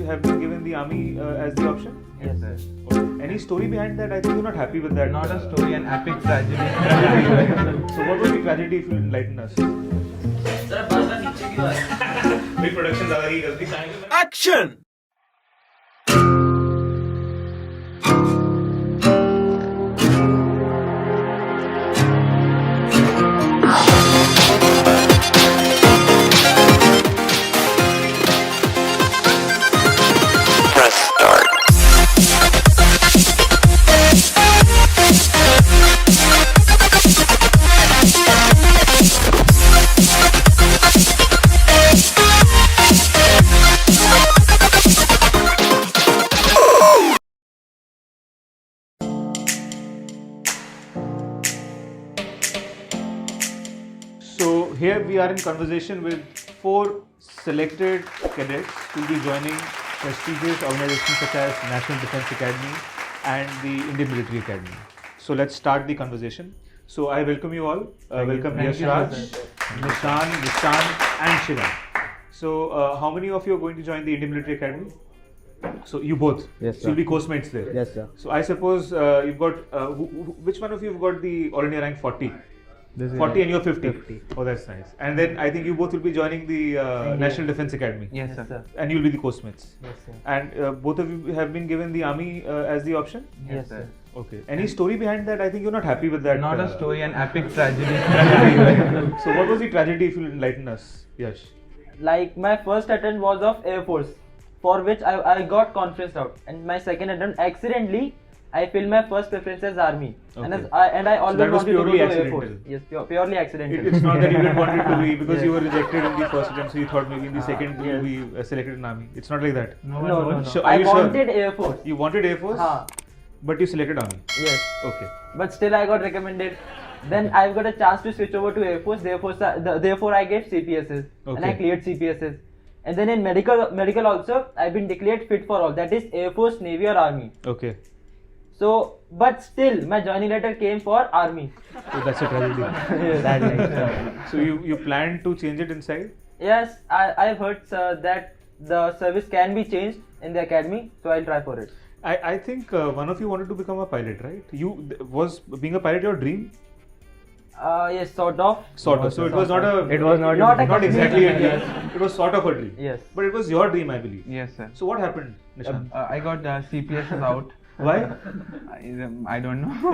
have been given the army as the option? Yes, sir. Okay. Any story behind that? I think you're not happy with that. Not a story, an epic tragedy. Tragedy, right? So what was the tragedy if you enlighten us? Big production ज़्यादा ही गलती चाहेंगे. Action! So here we are in conversation with 4 selected cadets who will be joining prestigious organizations such as National Defence Academy and the Indian Military Academy. So let's start the conversation. So I welcome you all. Welcome Thank you, Yashraj, sir. Nishan, Nishan and Shiva. So how many of you are going to join the Indian Military Academy? So you both. Yes, So you'll sir. be co-mates there. Yes, sir. So I suppose you've got which one of you have got the All India rank 40? This is 40 and you're 50. 50. Oh, that's nice. And then I think you both will be joining the National Defence Academy. Yes, sir. And you'll be the co-mates. Yes, sir. And both of you have been given the army as the option? Yes, sir. Okay. Any story behind that? I think you're not happy with that. Not a story, an epic tragedy. Tragedy, right? So what was the tragedy if you enlighten us? Yash. Like my first attempt was of Air Force, for which I got conferenced out, and my second attempt accidentally I filled my first preference as army, and Okay. I always that was wanted to go purely to Air Force. accidental. Yes, purely accidental. It's not that you didn't want it to be because Yes. you were rejected in the first attempt, so you thought maybe in the second you yes. will be selected in army. It's not like that. No. Sure, are I you sure? wanted Air Force. You wanted Air Force, Haan. but you selected army. Yes, Okay. but still I got recommended. Then I got a chance to switch over to Air Force. Therefore I gave CPSs and I Okay. cleared CPSs. And then in medical also I've been declared fit for all. That is Air Force, Navy or Army. Okay. So, but still my joining letter came for Army. So that's a tragedy. That like, So you planned to change it inside? Yes, I've heard that the service can be changed in the academy, so I'll try for it. I think one of you wanted to become a pilot, right? Was being a pilot your dream? Yes, sort of. Sort of. So it was not a. It was not Not a- a not exactly a dream. Yes. It was sort of a dream. Yes. But it was your dream, I believe. Yes, sir. So what happened, Nishan? I got CPSs out. Why? I don't know.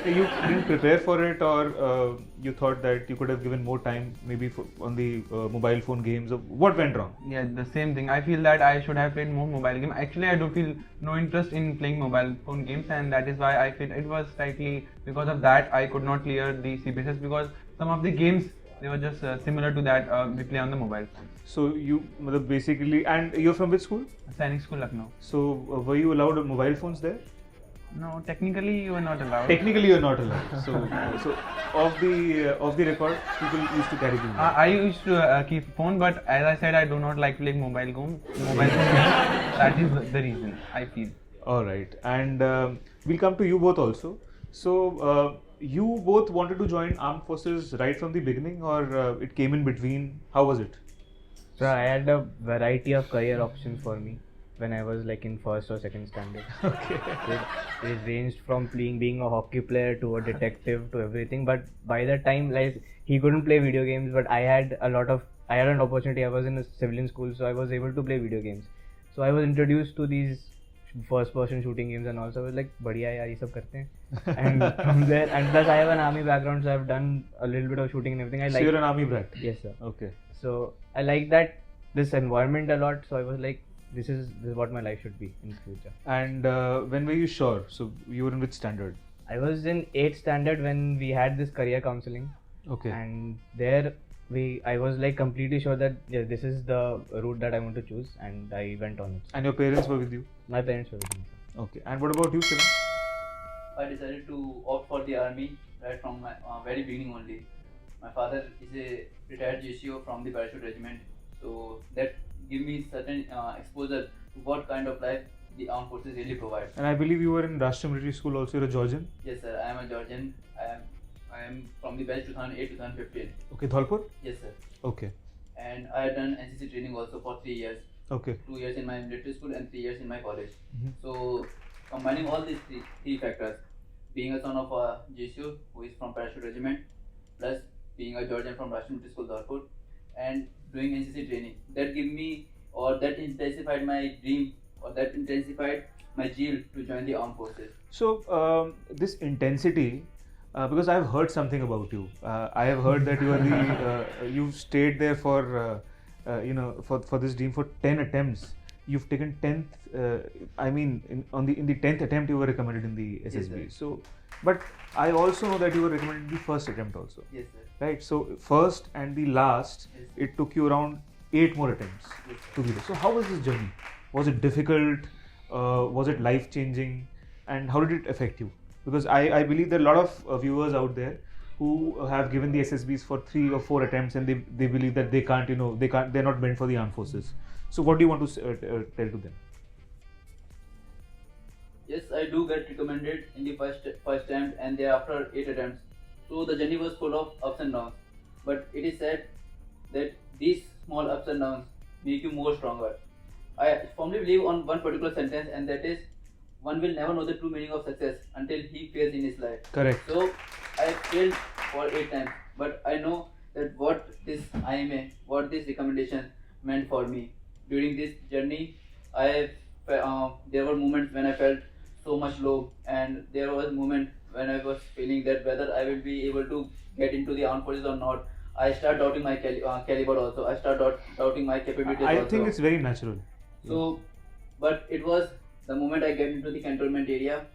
You didn't prepare for it, or you thought that you could have given more time, maybe on the mobile phone games? Or what went wrong? Yeah, the same thing. I feel that I should have played more mobile games. Actually, I do feel no interest in playing mobile phone games, and that is why I feel it was slightly because of that I could not clear the CPSs, because some of the games they were just similar to that we play on the mobile phone. So you basically, and you're from which school? Sainik School, Lucknow. So were you allowed mobile phones there? No, technically you were not allowed. Technically, you're not allowed. So off the record, people used to carry the mobile. I used to keep phone, but as I said, I do not like playing mobile phone games. That is the reason I feel. All right, and we'll come to you both also. So you both wanted to join armed forces right from the beginning, or it came in between? How was it? So I had a variety of career options for me when I was like in first or second standard. Okay. It ranged from being a hockey player to a detective to everything. But by that time, like he couldn't play video games, but I had an opportunity. I was in a civilian school, so I was able to play video games. So I was introduced to these first-person shooting games, and also I was like, "Badhiya yaar, ye sab karte hain." And from there, and plus I have an army background, so I've done a little bit of shooting and everything. I So like. you're an army brat. Yes, sir. Okay. So I like this environment a lot. So I was like, this is what my life should be in the future. And when were you sure? So you were in which standard? I was in 8th standard when we had this career counseling, Okay. and there I was like completely sure that this is the route that I want to choose, and I went on it. And your parents were with you? My parents were with me. Sir. Okay. And what about you, Shivam? I decided to opt for the army right from my very beginning only. My father is a retired JCO from the parachute regiment, so that give me certain exposure to what kind of life the armed forces really provide. And I believe you were in Rashtriya Military School also. You're a Georgian? Yes, sir. I am a Georgian. I am from the batch 2008-2015. Okay, Dholpur? Yes, sir. Okay. And I had done NCC training also for 3 years. Okay. 2 years in my military school and 3 years in my college. Mhm. So combining all these three factors, being a son of a JCO who is from Parachute Regiment, plus being a Georgian from Rashtriya Military School Dharpur, and doing NCC training, that gave me, or that intensified my dream, or that intensified my zeal to join the armed forces. So this intensity, because I've heard something about you. I have heard that you are the you've stayed there for for this dream for 10 attempts. You've taken 10th. I mean, in the 10th attempt you were recommended in the SSB. sir. So, but I also know that you were recommended in the first attempt also. Yes, sir. Right. So first and the last, Yes. it took you around 8 more attempts Yes, sir. to be there. So how was this journey? Was it difficult? Was it life changing? And how did it affect you? Because I believe there are a lot of viewers out there who have given the SSBs for 3 or 4 attempts and they believe that they're not meant for the armed forces. So what do you want to tell to them? Yes, I do get recommended in the first attempt and thereafter 8 attempts. So the journey was full of ups and downs. But it is said that these small ups and downs make you more stronger. I firmly believe on one particular sentence, and that is, one will never know the true meaning of success until he fails in his life. Correct. So I failed for 8 times, but I know that what this IMA, what this recommendation meant for me. During this journey, there were moments when I felt so much low, and there was moment when I was feeling that whether I will be able to get into the armed forces or not. I start doubting my caliber also. I start doubting my capabilities I also. think it's very natural. So, but it was the moment I get into the cantonment area,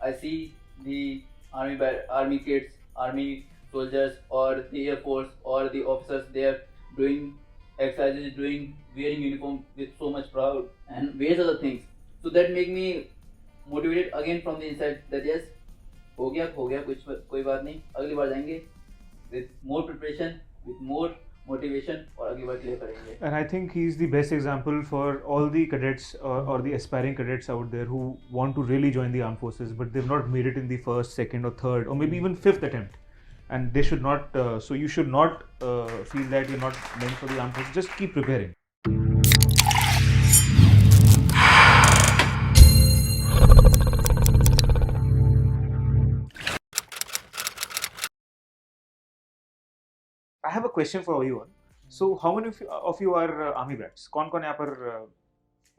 I see the army kids, army soldiers, or the air force, or the officers there doing exercises, wearing uniform with so much proud and various other things. So that make me motivated again from the inside that yes, हो गया कुछ कोई बात नहीं, अगली बार जाएंगे with more preparation, with more motivation, और अगली बार clear करेंगे. And I think he's the best example for all the cadets or the aspiring cadets out there who want to really join the armed forces, but they've not made it in the first, second, or third, or maybe even 5th attempt. And they should not. So you should not feel that you're not meant for the armed forces. Just keep preparing. I have a question for you all. So, how many of you are army brats? कौन यहाँ पर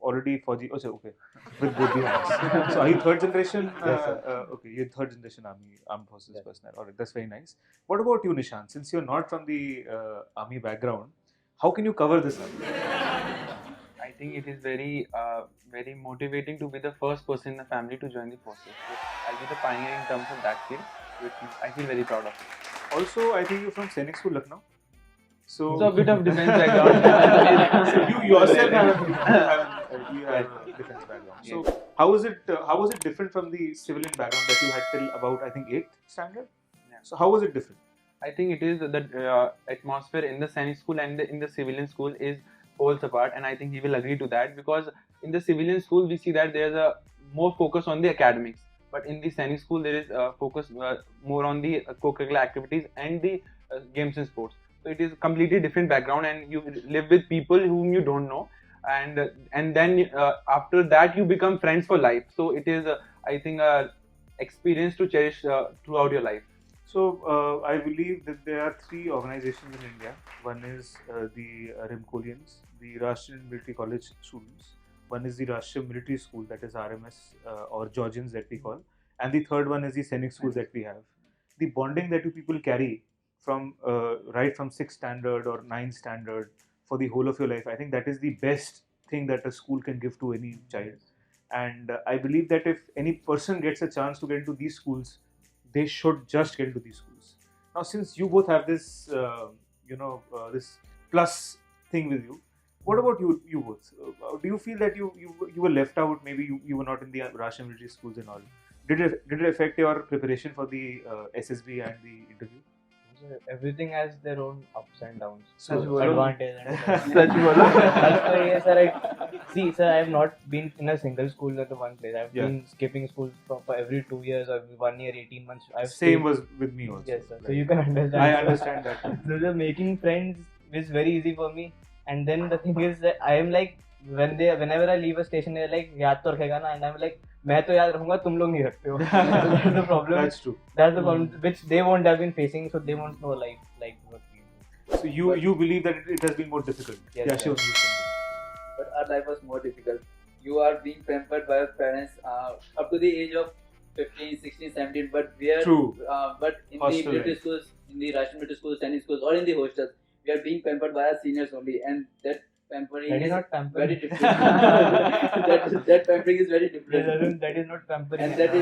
already फौजी? Okay, with both the hands. So, are you third generation? Yes, sir. Okay, you're third generation armed forces personnel. Alright, that's very nice. What about you, Nishant? Since you're not from the army background, how can you cover this up? I think it is very motivating to be the first person in the family to join the forces. So I'll be the pioneer in terms of that field, which I feel very proud of. Also, I think you're from Sainik School, Lucknow. So a bit of defense background. So you yourself have a defense background. So how was it different from the civilian background that you had till about, I think, 8th standard? Yeah. So how was it different? I think it is the atmosphere in the Sainik school and in the civilian school is poles apart, and I think he will agree to that, because in the civilian school we see that there is a more focus on the academics, but in the Sainik school there is focus more on the co-curricular activities and the games and sports. So it is completely different background, and you live with people whom you don't know, and then after that you become friends for life. So it is I think a experience to cherish throughout your life. So I believe that there are 3 organizations in India. One is the Rimkolians, the Rashtriya Military College students. One is the Rashtriya Military School, that is RMS or Georgians that we call, and the third one is the Sainik School that we have. The bonding that you people carry from right from 6th standard or 9th standard for the whole of your life, I think that is the best thing that a school can give to any child. And I believe that if any person gets a chance to get into these schools, they should just get into these schools. Now, since you both have this, this plus thing with you, what about you both? Do you feel that you were left out? Maybe you were not in the Rashtriya military schools and all. Did it affect your preparation for the SSB and the interview? So everything has their own ups and downs. So, Advantage and Such bolo. That's why, yes, sir, sir, I have not been in a single school at the one place. I've been skipping schools for every 2 years or 1 year, 18 months. Same was with me also. Yes, sir. So you can understand. I understand that. So the making friends is very easy for me. And then the thing is that I am like whenever I leave a station, they're like, याद तो रखेगा ना, and I'm like, मैं तो याद रखूंगा, तुम लोग नहीं रखते हो. That's the problem. That's true. That's the problem which they won't have been facing, so they won't know like what we do. So you believe that it has been more difficult. Yes, Yeah, sir. Shivam, you can But our life was more difficult. You are being pampered by your parents up to the age of 15, 16, 17. But we are True. But in Hostel the military life. schools, in the Russian military schools, tennis schools, or in the hostels, we are being pampered by our seniors only, and that pampering That is is not pampering. very different. that pampering is very different. That is not pampering. And that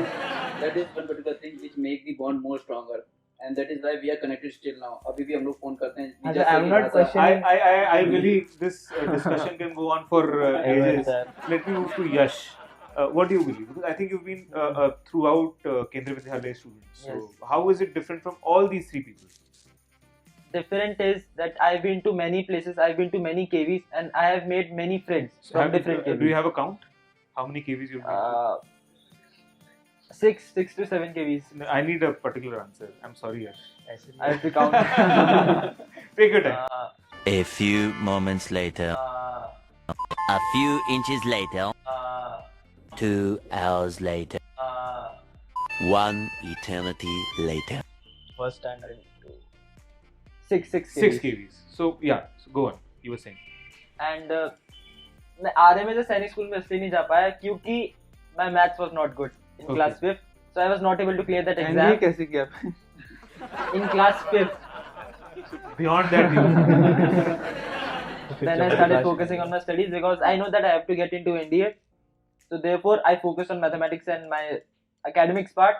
is one particular thing which make the bond more stronger, and that is why we are connected still now. अभी भी हम लोग phone करते हैं. अच्छा, I'm not questioning. I believe this discussion can go on for ages. sir. Let me move to Yash. What do you believe? Because I think you've been throughout Kendriya Vidyalaya students. So Yes. how is it different from all these three people? Different is that I've been to many places, I've been to many KVs, and I have made many friends from different KVs. Do you have a count? How many KVs you've been to? 6 to 7 KVs. I need a particular answer. I'm sorry, Yash. I have to count. Take your time. A few moments later. A few inches later. 2 hours later. 1 eternity later. First standard. 6 KVs. 6 KVs. So yeah, so go on. You were saying. And मैं RA में से सैनिक school में इसलिए नहीं जा पाया क्योंकि my maths was not good in Okay. class 5th, so I was not able to clear that and exam कैसे किया? in class 5th. Beyond that, you. Then I started focusing on my studies because I know that I have to get into NDA, so therefore I focused on mathematics and my academics part.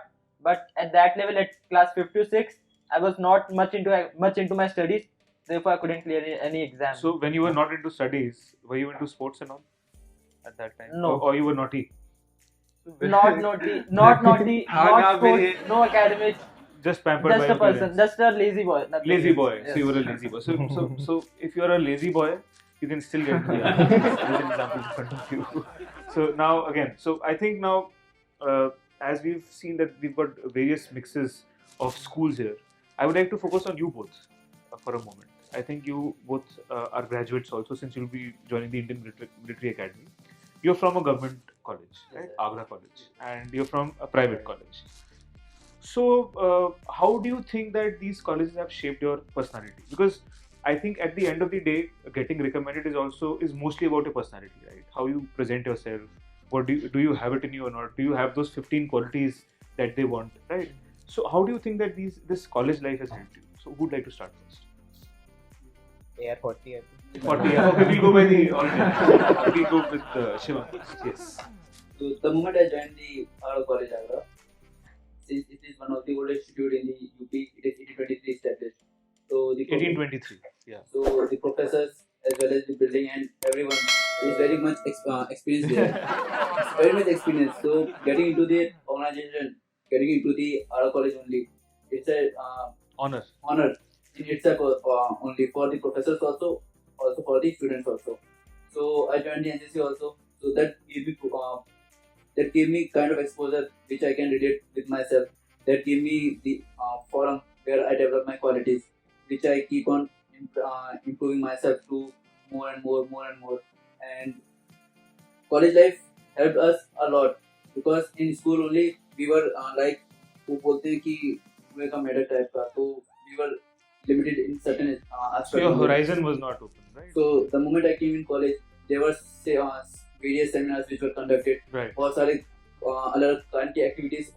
But at that level, at class 5 to 6, I was not much into my studies. Therefore, I couldn't clear any exam. So when you were not into studies, were you into sports and all at that time? No. Or you were naughty? not naughty, not हाँ, sports, no academics. Just pampered by Just a your person, parents. just a lazy boy. nothing Lazy else. boy. Yes. So you were a lazy boy. So if you are a lazy boy, you can still get into the army. There's an example in front of you. So now again, so I think now as we've seen that we've got various mixes of schools here, I would like to focus on you both for a moment. I think you both are graduates also, since you'll be joining the Indian Military Academy. You're from a government college, right? Yes, Agra College, and you're from a private college. So, how do you think that these colleges have shaped your personality? Because I think at the end of the day, getting recommended is mostly about your personality, right? How you present yourself. What do you have it in you or not? Do you have those 15 qualities that they want, right? So, how do you think that this college life has helped you? So, who'd like to start first? AR 40. I think. 40. Yeah. Okay, we'll go by the alternate. We'll go with Shivam. Yes. So the moment I joined the Agra College Agra, since it is one of the oldest institute in the UP, it is 1823 established. So the 1823. Yeah. So the professors as well as the building and everyone is very much experienced there. It's very much experienced. So getting into the organization, getting into the Agra College only, it's a Honor. honor in itself only for the professors also for the students also. So I joined the NCC also. So that gave me kind of exposure which I can relate with myself. That gave me the forum where I develop my qualities, which I keep on improving myself to more and more. And college life helped us a lot because in school only we were like वो बोलते हैं कि कुएं का मेढक type का, तो we were limited in certain aspects. So your horizon was not open, right? So the moment I came in college, there were various seminars which were conducted. Right. बहुत सारे अलग kind की activities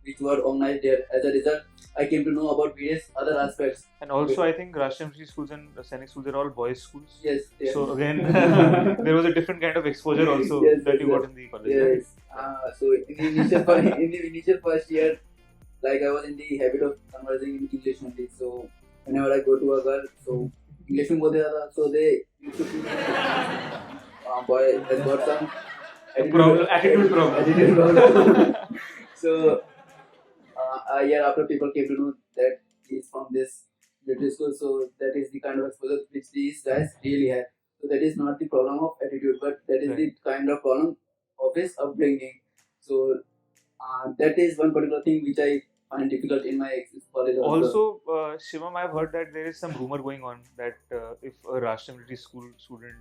which were organized there. As a result, I came to know about various other aspects. And also, I think Rashtriya schools and Sainik schools are all boys' schools. Yes. So again, there was a different kind of exposure also Yes, that you yes, got in the college. Right? Yes. So in the initial first year, like I was in the habit of conversing in English only. So whenever I go to a girl, so English में बोलते था, so they used to feel boy has got some Attitude problem. Attitude problem. So a year after, people came to know that he's from this military school. So that is the kind of exposure which these guys really have. So that is not the problem of attitude, but that is the kind of problem of his upbringing. So that is one particular thing which I find difficult in my college also. Also, Shivam, I've heard that there is some rumor going on that if a Rashtriya military school student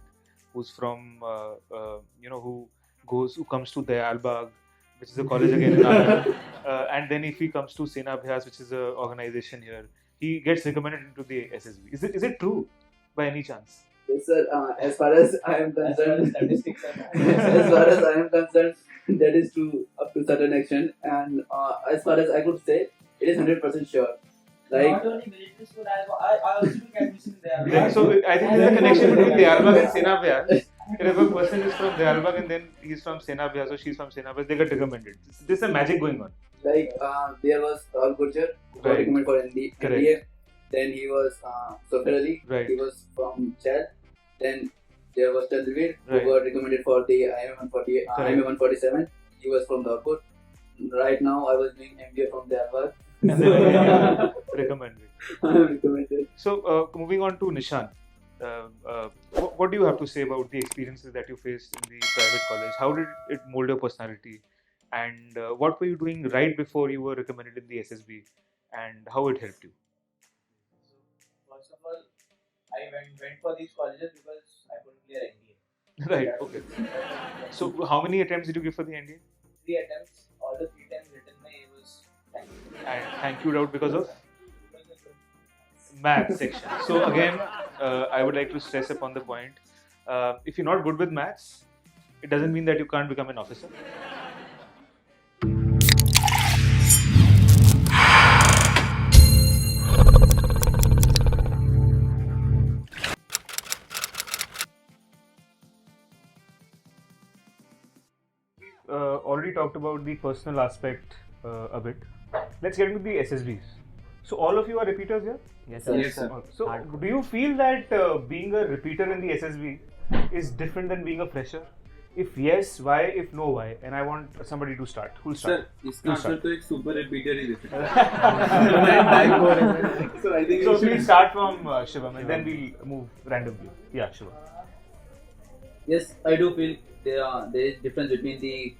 who's from who comes to Dayalbagh, which is a college again in Anand, and then if he comes to Sena Abhyas, which is an organization here, he gets recommended into the SSB. Is it true by any chance? Yes, sir. As far as I am concerned, statistics. As far as I am concerned, that is true up to certain extent, and as far as I could say, it is 100% sure. Like, not only military school, I also took admission there. Yeah, so I think there's a connection between Dayalbagh and Sena Abhyas. If a person is from Dayalbagh and then he's from Sena Abhyas or she's from Sena Abhyas, they get recommended. There's a magic going on. like there was Al Gurjar who got Right. recommended for NDA. Then he was Sofir Ali. Right. He was from Chad. Then there was Chandravir who Right. got recommended for the IMA 147. He was from Dharpur. Right now I was doing MBA from Dharpur. And then again, recommended. I am recommended. So, moving on to Nishan, what do you have to say about the experiences that you faced in the private college? How did it mold your personality? And what were you doing right before you were recommended in the SSB? And how it helped you? First of all, I went for these colleges because I couldn't clear NDA. Right, okay. So, how many attempts did you give for the NDA? 3 attempts, all the 3 times written my A was thank you. And thank you out because of math section. So again, I would like to stress upon the point, if you're not good with maths, it doesn't mean that you can't become an officer. Already talked about the personal aspect a bit. Let's get into the SSBs. So all of you are repeaters here? Yes, Yes, sir. So do you feel that being a repeater in the SSB is different than being a fresher? If yes, why? If no, why? And I want somebody to start. Who'll start? Sir इसका answer तो एक super repeater ही देते हैं So I think So we'll start from Shivam and then we'll move randomly. Yeah, Shivam. yes, I do feel there is difference between the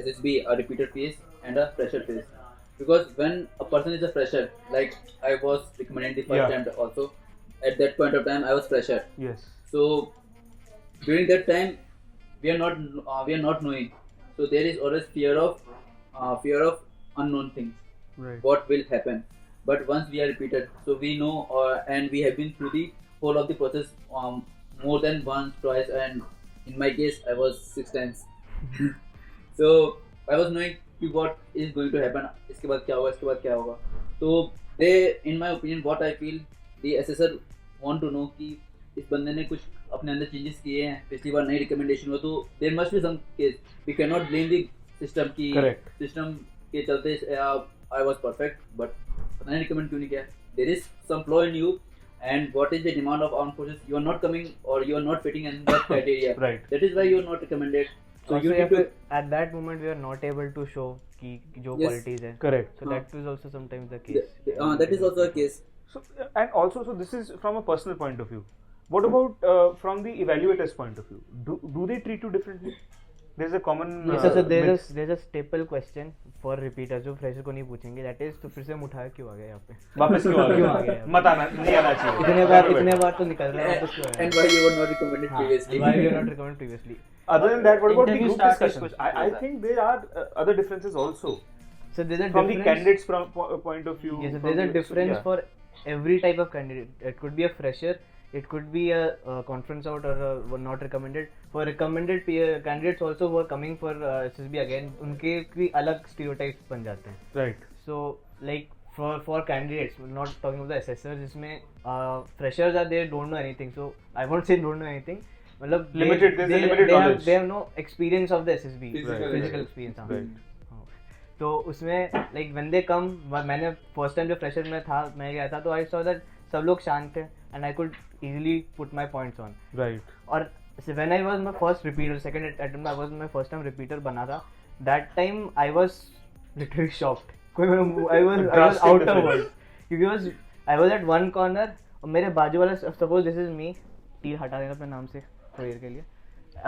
SSB, a repeater phase, and a fresher phase. Because when a person is a fresher, like I was recommending the first Yeah. time also, at that point of time I was fresher. Yes. So during that time we are not knowing. So there is always fear of unknown things. Right. What will happen? But once we are repeated, so we know, and we have been through the whole of the process more than once, twice, and in my case I was 6 times. So I was knowing कि what is going to happen, इसके बाद क्या होगा, इसके बाद क्या होगा. So they, in my opinion, what I feel, the assessor want to know कि इस बंदे ने कुछ अपने अंदर चेंजेस किए हैं, पिछली बार नई रिकमेंडेशन हुआ, तो there must be some case. We cannot blame the system कि Correct. system के चलते I was perfect, but पता नहीं recommend क्यों नहीं किया. There is some flaw in you, and what is the demand of armed forces? You are not coming, or you are not fitting in that criteria. Right. That is why you are not recommended. So also you need to. at that moment we are not able to show कि जो Yes. qualities है. Correct. So that is also sometimes the case. That is also a case. So and also, so this is from a personal point of view. What about from the evaluator's point of view? Do they treat you differently? There's a common. So myth. there's a staple question for repeaters जो fresher को नहीं पूछेंगे. That is तो फिर से हम उठाया क्यों आ गए यहाँ पे? वापस क्यों आ क्यों आ गए? गए? मत आना, नहीं आना चाहिए. इतने बार तो निकल रहे हैं, वापस क्यों आए? And why you were not recommended previously? Why we were not recommended previously? Other than that, what about the Interview group starts discussions? with I think there are other differences also So there's a from the difference. candidates' point of view. Yes, so from there's a the- difference yeah. for every type of candidate. It could be a fresher, it could be a conference out or a not recommended. For recommended candidates also who are coming for SSB again, उनके भी अलग stereotypes बन जाते हैं. Right. So like for candidates, we're not talking about the assessors, जिसमें freshers are there, don't know anything. So I won't say don't know anything. मतलब Limited, there's a limited knowledge. They have no experience of the SSB, Physical physical experience. हाँ. Right. तो उसमें like when they come, मैंने first time जब fresher में था, मैं गया था, तो I saw that सब लोग शांत थे and I could easily put my points on. Right. और when I was my first repeater, second attempt I was my first time repeater बना था, that time I was literally shocked. I was Drastic out of difference. words because I was at one corner और मेरे बाजू वाला, suppose this is me, तीर हटा देना अपने नाम से थोड़ी देर के लिए.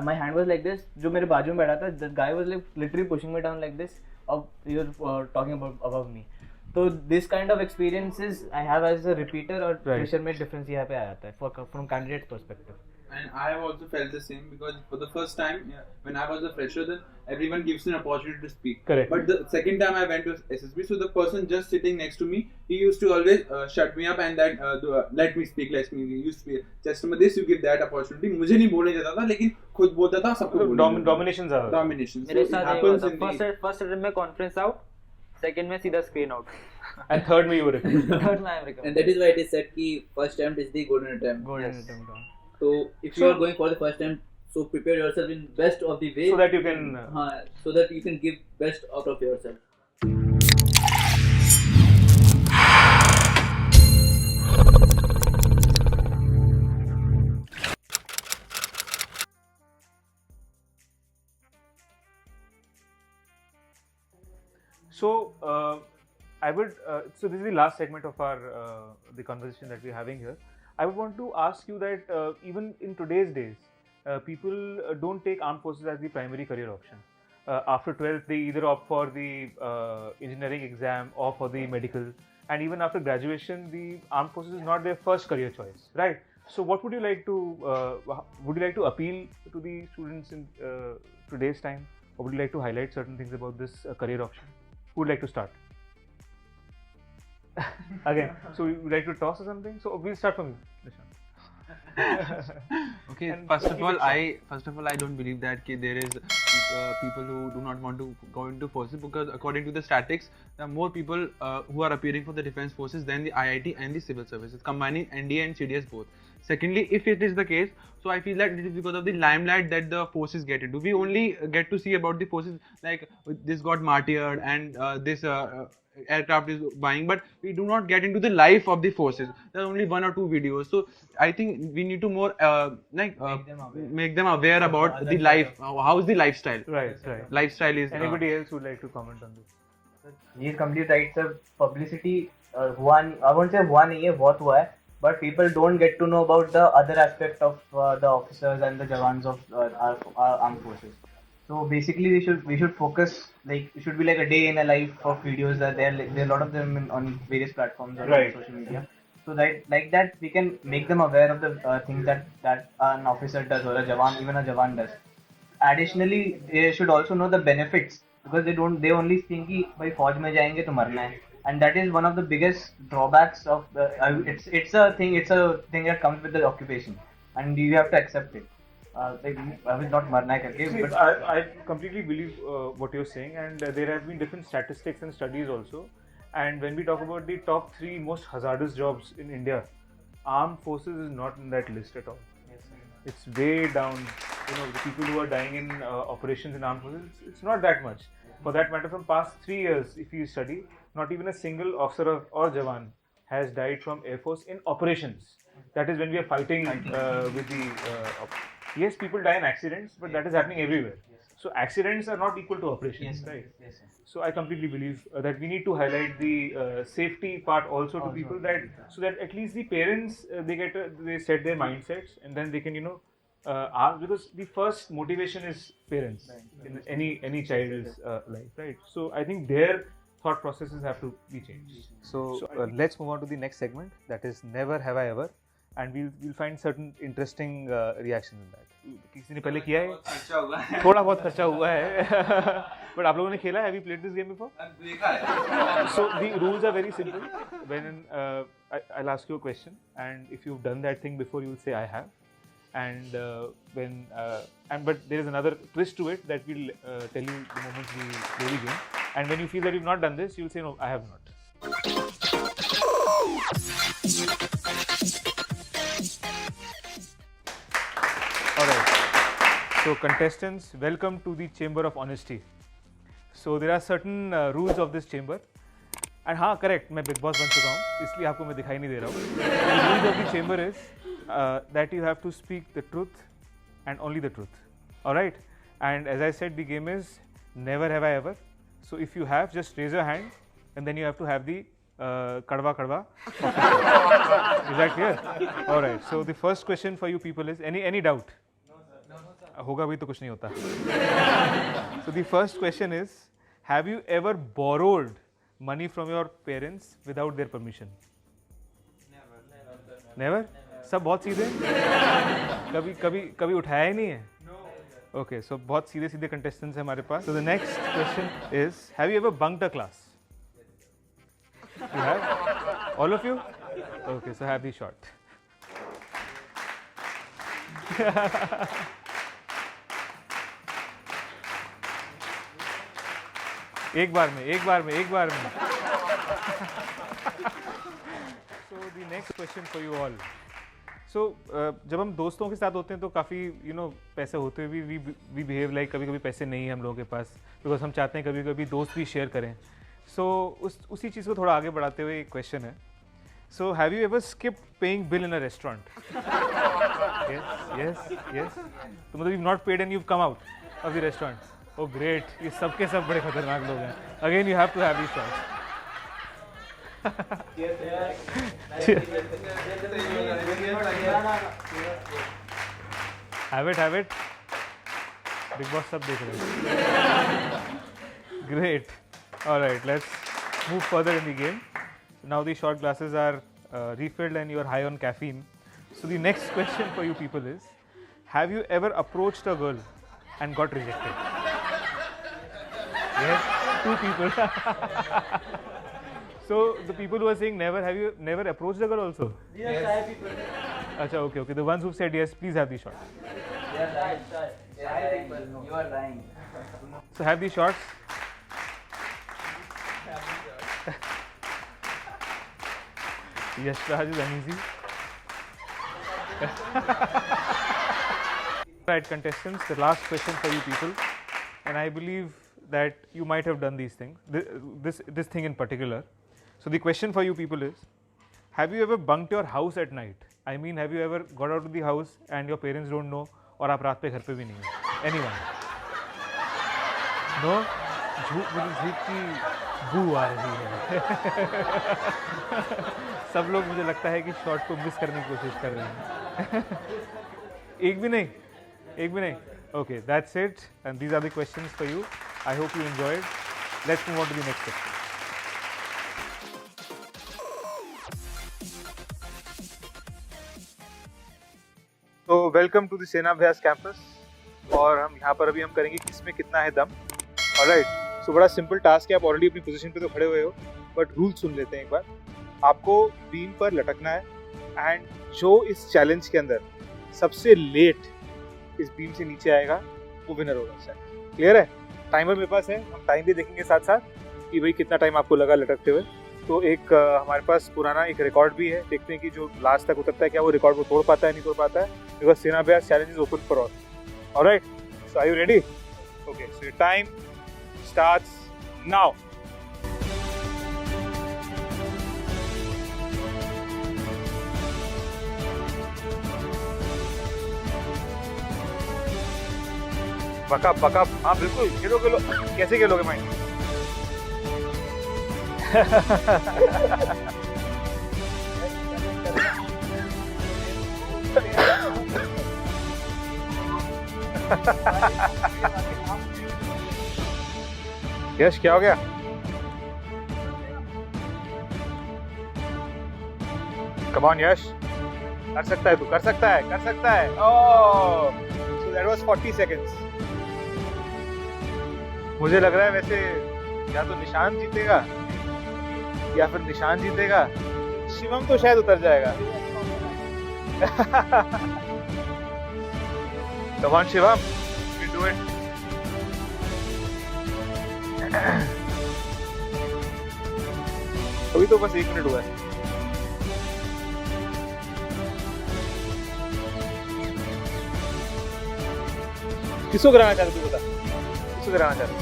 My hand was like this. जो मेरे बाजू में बैठा था, the guy was like literally pushing me down like this. Of you're talking about above me. So this kind of experiences I have as a repeater और Right. fresher में difference यहाँ पे आ जाता है from candidate perspective. And I have also felt the same because for the first time, when I was a fresher, then everyone gives me an opportunity to speak. Correct. But the second time I went to SSB, so the person just sitting next to me, he used to always shut me up and that let me speak, let me. You speak. Just for this, you give that opportunity. मुझे नहीं बोलने देता था, लेकिन खुद बोलता था, सबको बोलने देता था. Domination ज़्यादा. Domination. So मेरे it साथ happens in the first attempt में कॉन्फ्रेंस आउट, सेकंड में सीधा स्क्रीन आउट, And third में you were recommended. थर्ड में I am recommend. And that is why it is said कि first attempt is the golden attempt. Golden attempt. So if you are going for the first attempt, so prepare yourself in best of the way. So that you can. So that you can give best out of yourself. So I would. So this is the last segment of our the conversation that we're having here. I would want to ask you that even in today's days, people don't take armed forces as the primary career option. After 12th, they either opt for the engineering exam or for the medical, and even after graduation, the armed forces is not their first career choice, right? So, what would you like to appeal to the students in today's time, or would you like to highlight certain things about this career option? Who would like to start? Again, so you would like to toss or something? So we'll start from you, Nishant. Okay. And First of keep all, it I don't believe that there is people who do not want to go into forces, because according to the statistics, there are more people who are appearing for the defense forces than the IIT and the civil services, combining NDA and CDS both. Secondly, if it is the case, so I feel that it is because of the limelight that the forces get into. We only get to see about the forces like this got martyred and this aircraft is buying, but we do not get into the life of the forces. There are only 1 or 2 videos. So I think we need to more make them aware about the life. How is the lifestyle? Right. Lifestyle is Anybody else would like to comment on this? He is completely right, sir. Publicity, I won't say हुआ नहीं है, बहुत हुआ है. But people don't get to know about the other aspect of the officers and the jawans of our armed forces. So basically, we should focus, like it should be like a day in a life of videos that there are a lot of them on various platforms or Right. on social media. So that like that we can make them aware of the things that an officer does or even a jawan does. Additionally, they should also know the benefits, because they only think कि भाई फौज में जाएंगे तो मरना है, and that is one of the biggest drawbacks of it's a thing that comes with the occupation, and you have to accept it. Like I will not मरना है करके, See, but I completely believe what you're saying, and there have been different statistics and studies also. And when we talk about the top 3 most hazardous jobs in India, armed forces is not in that list at all. It's way down. The people who are dying in operations in armed forces, it's not that much. For that matter, from past 3 years, if you study, not even a single officer or jawan has died from Air Force in operations. That is when we are fighting with the. Yes, people die in accidents, but that is happening everywhere. So accidents are not equal to operations, right? Yes. So I completely believe that we need to highlight the safety part also to people, that so that at least the parents they set their mindsets, and then they can ask, because the first motivation is parents in any child's life, right? So I think their thought processes have to be changed. So let's move on to the next segment, that is Never Have I Ever, and we'll find certain interesting reactions in that. किसी ने पहले किया है? थोड़ा बहुत खर्चा हुआ है, but आप लोगों ने खेला है? Have you played this game before? So the rules are very simple. When I'll ask you a question, and if you've done that thing before, you'll say I have. And but there is another twist to it that we'll tell you the moment we play the game. And when you feel that you've not done this, you'll say no, I have not. Alright. So contestants, welcome to the Chamber of Honesty. So there are certain rules of this chamber. And हाँ, correct, मैं Big Boss बन चुका हूँ, इसलिए आपको मैं दिखाई नहीं दे रहा हूँ. The rules of the chamber is that you have to speak the truth and only the truth. Alright? And as I said, the game is Never Have I Ever. So if you have, just raise your hand, and then you have to have the kadwa kadwa. Is that clear? Alright. So the first question for you people is, any doubt? होगा भी तो कुछ नहीं होता. So the first question is, have you ever borrowed money from your parents without their permission? Never. सब बहुत सीधे कभी उठाया ही नहीं है? ओके, सो बहुत सीधे सीधे कंटेस्टेंट्स हैं हमारे पास. So the next question is, have you ever bunked a class? You have? All of you? Okay, so have the shot. एक बार में. So the next question for you all. So जब हम दोस्तों के साथ होते हैं तो काफ़ी पैसे होते हुए भी we behave like कभी पैसे नहीं है हम लोगों के पास, बिकॉज हम चाहते हैं कभी दोस्त भी शेयर करें. So उसी चीज़ को थोड़ा आगे बढ़ाते हुए एक क्वेश्चन है. So have you ever skipped paying bill in a restaurant? Yes. तो मतलब you've not paid and you've come out of the restaurant. Oh great, ये सबके सब बड़े खतरनाक लोग हैं. Again you have to have these shots. Have it. Big Boss सब देख रहे हैं. Great. All right, let's move further in the game. Now the shot glasses are refilled and you are high on caffeine. So the next question for you people is, have you ever approached a girl and got rejected? Yes, 2 people. So the people who are saying never, have you never approached a girl also? Yes, shy people. Acha, okay. The ones who said yes, please have the shot. Yes, shy. You are lying. So have the shots. Yash Raj is uneasy. Right, contestants, the last question for you people, and I believe that you might have done these things, this thing in particular. So the question for you people is, have you ever bunked your house at night? I mean, have you ever got out of the house and your parents don't know और आप रात पे घर पे भी नहीं हो? Anyone? No? मुझे झूठ की बू आ रही है. सब लोग मुझे लगता है कि शॉट को मिस करने की कोशिश कर रहे हैं. एक भी नहीं. Okay, that's it, and these are the questions for you. I hope you enjoyed. Let's move on to the next question. So welcome to the सेना अभ्यास कैंपस, और हम यहाँ पर अभी हम करेंगे किसमें कितना है दम. ऑलराइट, सो बड़ा सिंपल टास्क है. आप ऑलरेडी अपनी पोजीशन पे तो खड़े हुए हो, बट रूल सुन लेते हैं एक बार. आपको बीम पर लटकना है, एंड जो इस चैलेंज के अंदर सबसे लेट इस बीम से नीचे आएगा वो विनर होगा. सर क्लियर है? टाइमर मेरे पास है, हम टाइम भी देखेंगे साथ साथ कि भाई कितना टाइम आपको लगा लटकते हुए. तो एक हमारे पास पुराना एक रिकॉर्ड भी है, देखते हैं कि जो लास्ट तक उतरता है क्या वो रिकॉर्ड को तोड़ पाता है नहीं तोड़ पाता है. Because Sena Abhyas challenge is open for all. Alright, so are you ready? Okay, so your time starts now. Buck up. हाँ बिल्कुल, खेलो. कैसे खेलोगे माइंड? यश क्या हो गया? कम ऑन यश, कर सकता है तू, कर सकता है. ओह, सो दैट वाज 40 सेकंड्स. मुझे लग रहा है वैसे या तो निशान जीतेगा या फिर निशान जीतेगा. शिवम तो शायद उतर जाएगा. Come on Shivam, you do it. अभी तो बस 1 मिनट हुआ है. किसको कराना चाहते हो? बता, किसको कराना चाहते हो?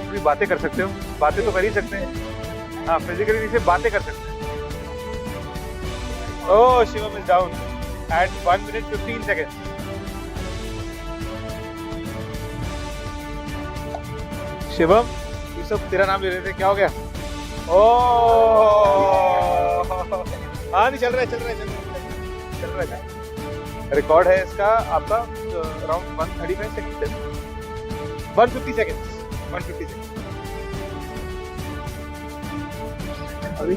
थोड़ी बातें कर सकते हो, बातें तो कर ही सकते हैं. हाँ, फिजिकली से बातें कर सकते हैं. Oh, Shivam is down at 1 minute 15 seconds. Shivam, ये सब तेरा नाम ले रहे थे, क्या हो गया? ओह, हाँ नहीं चल रहा है. रिकॉर्ड है इसका आपका अराउंड 135 सेकंड, 150 सेकंड. अभी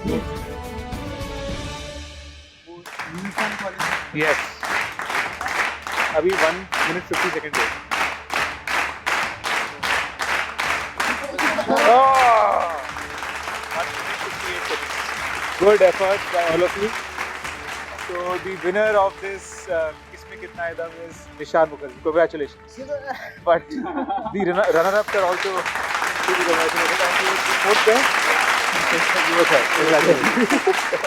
Yes. Abhi 1 minute 50 seconds. Oh! 1 minute 58 seconds. Good effort by all of you. So the winner of this Kisme Kitna Hai Dum is Nishan Mukherjee. Congratulations. But the runner-ups are also to be congratulated. And you were fourth there. You were third. Congratulations.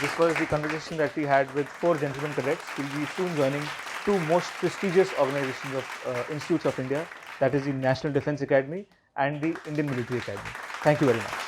This was the conversation that we had with 4 gentlemen cadets. We'll be soon joining 2 most prestigious organizations of Institutes of India. That is the National Defence Academy and the Indian Military Academy. Thank you very much.